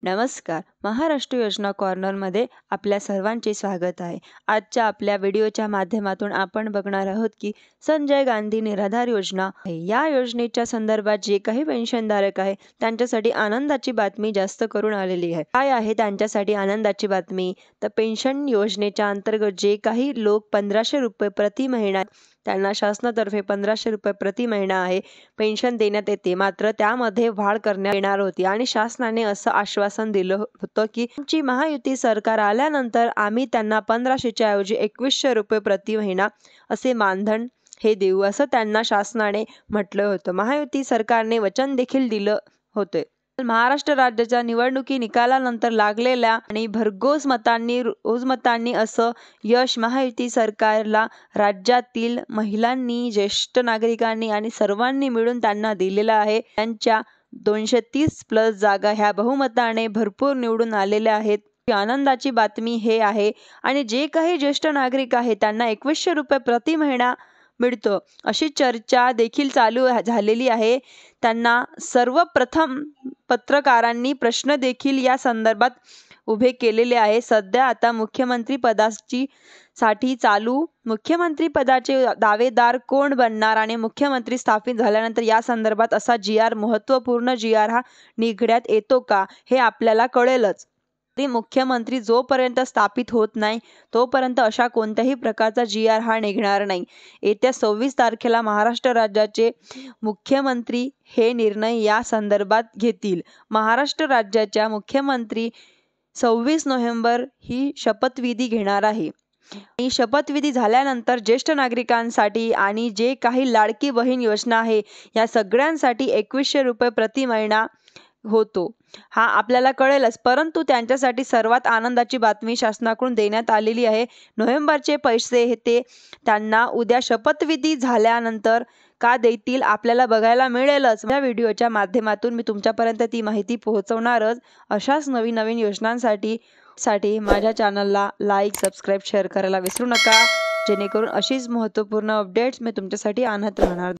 नमस्कार. महाराष्ट्र योजना कॉर्नरमध्ये आपल्या सर्वांचे स्वागत आहे. आजच्या आपल्या व्हिडिओच्या माध्यमातून आपण बघणार आहोत की संजय गांधी निराधार योजना आहे. या योजनेच्या संदर्भात जे काही पेन्शनधारक आहे त्यांच्यासाठी आनंदाची बातमी जास्त करून आलेली आहे. काय आहे त्यांच्यासाठी आनंदाची बातमी? तर पेन्शन योजनेच्या अंतर्गत जे काही लोक 1500 रुपये प्रति महिना त्यांना शासनातर्फे 1500 रुपये प्रति महिना आहे पेन्शन देण्यात येते. मात्र त्यामध्ये वाढ करण्यात येणार होती आणि शासनाने असं आश्वासन दिलं होतं की आमची महायुती सरकार आल्यानंतर आम्ही त्यांना 1500च्या ऐवजी 2100 रुपये प्रति महिना असे मानधन हे देऊ, असं त्यांना शासनाने म्हटलं होतं. महायुती सरकारने वचन देखील दिलं होते. महाराष्ट्र राज्याच्या निवडणुकी निकालानंतर लागलेल्या आणि भरघोस मतांनी असं यश महायुती सरकारला राज्यातील महिलांनी, ज्येष्ठ नागरिकांनी आणि सर्वांनी मिळून त्यांना दिलेला आहे. त्यांच्या 230+ जागा ह्या बहुमताने भरपूर निवडून आलेल्या आहेत. आनंदाची बातमी हे आहे. आणि जे काही ज्येष्ठ नागरिक आहेत त्यांना 2100 रुपये प्रति महिना मिळतो अशी चर्चा देखील चालू झालेली आहे. त्यांना सर्वप्रथम पत्रकारांनी प्रश्न देखील या संदर्भात उभे केलेले आहे. सध्या आता मुख्यमंत्री पदाचे दावेदार कोण बनणार आणि मुख्यमंत्री स्थापित झाल्यानंतर या संदर्भात असा महत्त्वपूर्ण GR हा निघण्यात येतो का हे आपल्याला कळेलच. मुख्यमंत्री जोपर्यंत स्थापित होत नाही तोपर्यंत अशा कोणत्याही प्रकारचा GR हा निघणार नाही. येत्या 26 तारखेला महाराष्ट्र राज्याचे मुख्यमंत्री हे निर्णय या संदर्भात घेतील. महाराष्ट्र राज्याच्या मुख्यमंत्री 26 नोव्हेंबर ही शपथविधी घेणार आहे. आणि शपथविधी झाल्यानंतर ज्येष्ठ नागरिकांसाठी आणि जे काही लाडकी बहीण योजना आहे या सगळ्यांसाठी 2100 रुपये प्रति महिना होतो हा आपल्याला कळेलच. परंतु त्यांच्यासाठी सर्वात आनंदाची बातमी शासनाकडून देण्यात आलेली आहे. नोव्हेंबरचे पैसे ते त्यांना उद्या शपथविधी झाल्यानंतर का देतील आपल्याला बघायला मिळेलच. या व्हिडिओच्या माध्यमातून मी तुमच्यापर्यंत ती माहिती पोहोचवणारच. अशाच नवीन योजनांसाठी माझ्या चॅनलला लाईक, सबस्क्राईब, शेअर करायला विसरू नका, जेणेकरून अशीच महत्त्वपूर्ण अपडेट्स मी तुमच्यासाठी आणत राहणार.